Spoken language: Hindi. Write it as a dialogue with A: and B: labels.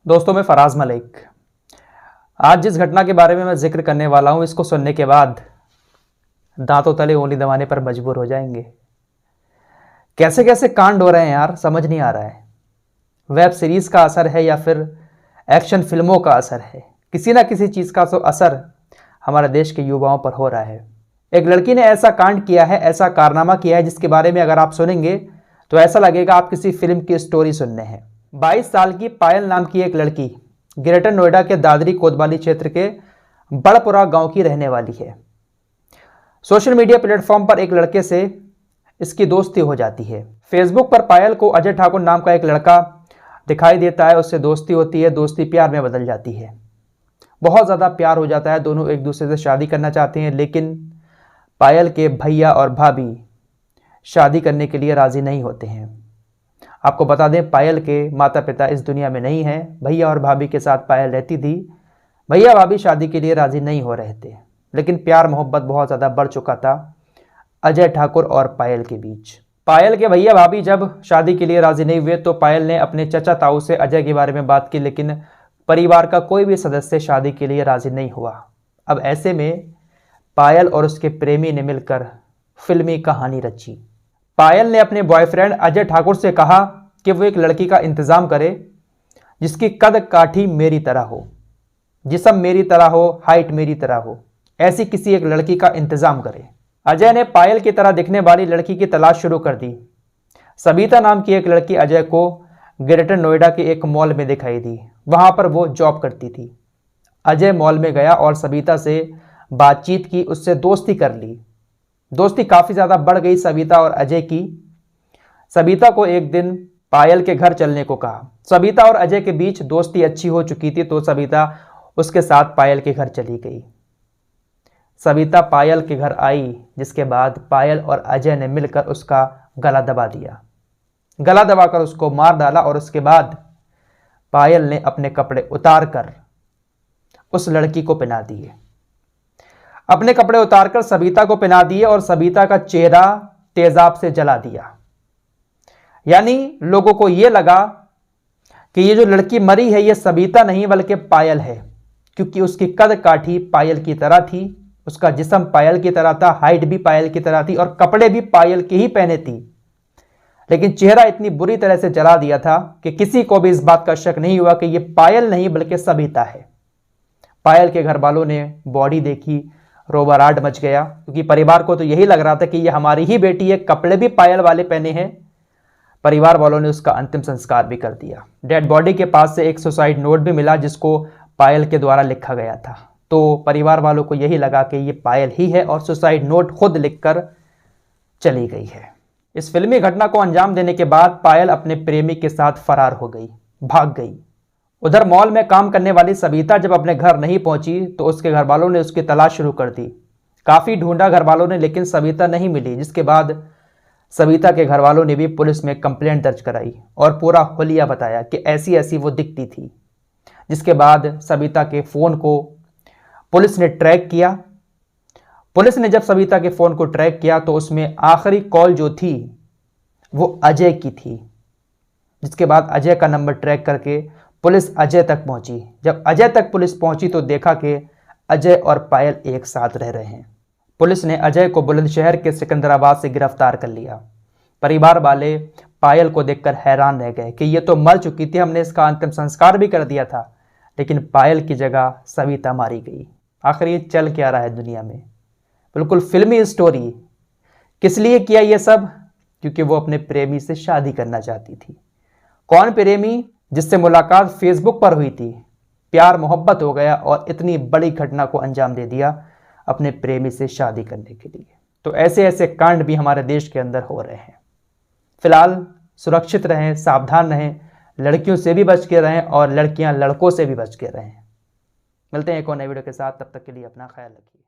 A: दोस्तों, मैं फराज मलिक। आज जिस घटना के बारे में मैं जिक्र करने वाला हूं, इसको सुनने के बाद दांतों तले उंगली दबाने पर मजबूर हो जाएंगे। कैसे कैसे कांड हो रहे हैं यार, समझ नहीं आ रहा है। वेब सीरीज का असर है या फिर एक्शन फिल्मों का असर है? किसी ना किसी चीज़ का तो असर हमारे देश के युवाओं पर हो रहा है। एक लड़की ने ऐसा कांड किया है, ऐसा कारनामा किया है, जिसके बारे में अगर आप सुनेंगे तो ऐसा लगेगा आप किसी फिल्म की स्टोरी सुनने हैं। 22 साल की पायल नाम की एक लड़की ग्रेटर नोएडा के दादरी कोतवाली क्षेत्र के बड़पुरा गांव की रहने वाली है। सोशल मीडिया प्लेटफॉर्म पर एक लड़के से इसकी दोस्ती हो जाती है। फेसबुक पर पायल को अजय ठाकुर नाम का एक लड़का दिखाई देता है, उससे दोस्ती होती है। दोस्ती प्यार में बदल जाती है, बहुत ज़्यादा प्यार हो जाता है। दोनों एक दूसरे से शादी करना चाहते हैं, लेकिन पायल के भैया और भाभी शादी करने के लिए राज़ी नहीं होते हैं। आपको बता दें, पायल के माता पिता इस दुनिया में नहीं हैं। भैया और भाभी के साथ पायल रहती थी। भैया भाभी शादी के लिए राज़ी नहीं हो रहे थे, लेकिन प्यार मोहब्बत बहुत ज़्यादा बढ़ चुका था अजय ठाकुर और पायल के बीच। पायल के भैया भाभी जब शादी के लिए राज़ी नहीं हुए तो पायल ने अपने चचा ताऊ से अजय के बारे में बात की, लेकिन परिवार का कोई भी सदस्य शादी के लिए राज़ी नहीं हुआ। अब ऐसे में पायल और उसके प्रेमी ने मिलकर फिल्मी कहानी रची। पायल ने अपने बॉयफ्रेंड अजय ठाकुर से कहा कि वो एक लड़की का इंतज़ाम करे जिसकी कद काठी मेरी तरह हो, जिस्म मेरी तरह हो, हाइट मेरी तरह हो। ऐसी किसी एक लड़की का इंतज़ाम करे। अजय ने पायल की तरह दिखने वाली लड़की की तलाश शुरू कर दी। सबिता नाम की एक लड़की अजय को ग्रेटर नोएडा के एक मॉल में दिखाई दी। वहाँ पर वो जॉब करती थी। अजय मॉल में गया और सबिता से बातचीत की, उससे दोस्ती कर ली। दोस्ती काफ़ी ज़्यादा बढ़ गई सबिता और अजय की। सबिता को एक दिन पायल के घर चलने को कहा। सबिता और अजय के बीच दोस्ती अच्छी हो चुकी थी, तो सबिता उसके साथ पायल के घर चली गई। सबिता पायल के घर आई, जिसके बाद पायल और अजय ने मिलकर उसका गला दबा दिया। गला दबाकर उसको मार डाला और उसके बाद पायल ने अपने कपड़े उतार कर उस लड़की को पहना दिए। अपने कपड़े उतारकर सबिता को पहना दिए और सबिता का चेहरा तेजाब से जला दिया। यानी लोगों को यह लगा कि ये जो लड़की मरी है ये सबिता नहीं बल्कि पायल है, क्योंकि उसकी कद काठी पायल की तरह थी, उसका जिस्म पायल की तरह था, हाइट भी पायल की तरह थी और कपड़े भी पायल के ही पहने थी। लेकिन चेहरा इतनी बुरी तरह से जला दिया था कि किसी को भी इस बात का शक नहीं हुआ कि ये पायल नहीं बल्कि सबिता है। पायल के घर वालों ने बॉडी देखी, रोबराट मच गया, क्योंकि परिवार को तो यही लग रहा था कि ये हमारी ही बेटी है, कपड़े भी पायल वाले पहने हैं। परिवार वालों ने उसका अंतिम संस्कार भी कर दिया। डेड बॉडी के पास से एक सुसाइड नोट भी मिला, जिसको पायल के द्वारा लिखा गया था। तो परिवार वालों को यही लगा कि ये पायल ही है और सुसाइड नोट खुद लिखकर चली गई है। इस फिल्मी घटना को अंजाम देने के बाद पायल अपने प्रेमी के साथ फरार हो गई, भाग गई। उधर मॉल में काम करने वाली सबिता जब अपने घर नहीं पहुंची तो उसके घर वालों ने उसकी तलाश शुरू कर दी। काफ़ी ढूंढा घर वालों ने, लेकिन सबिता नहीं मिली, जिसके बाद सबिता के घर वालों ने भी पुलिस में कंप्लेंट दर्ज कराई और पूरा हुलिया बताया कि ऐसी ऐसी वो दिखती थी। जिसके बाद सबिता के फ़ोन को पुलिस ने ट्रैक किया। पुलिस ने जब सबिता के फ़ोन को ट्रैक किया तो उसमें आखिरी कॉल जो थी वो अजय की थी। जिसके बाद अजय का नंबर ट्रैक करके पुलिस अजय तक पहुंची। जब अजय तक पुलिस पहुंची तो देखा कि अजय और पायल एक साथ रह रहे हैं। पुलिस ने अजय को बुलंदशहर के सिकंदराबाद से गिरफ्तार कर लिया। परिवार वाले पायल को देखकर हैरान रह गए कि ये तो मर चुकी थी, हमने इसका अंतिम संस्कार भी कर दिया था, लेकिन पायल की जगह सबिता मारी गई। आखिर ये चल क्या रहा है दुनिया में? बिल्कुल फिल्मी स्टोरी। किस लिए किया ये सब? क्योंकि वो अपने प्रेमी से शादी करना चाहती थी। कौन प्रेमी? जिससे मुलाकात फेसबुक पर हुई थी, प्यार मोहब्बत हो गया और इतनी बड़ी घटना को अंजाम दे दिया अपने प्रेमी से शादी करने के लिए। तो ऐसे ऐसे कांड भी हमारे देश के अंदर हो रहे हैं। फिलहाल सुरक्षित रहें, सावधान रहें, लड़कियों से भी बच के रहें और लड़कियां लड़कों से भी बच के रहें। मिलते हैं एक और नए वीडियो के साथ, तब तक के लिए अपना ख्याल रखिए।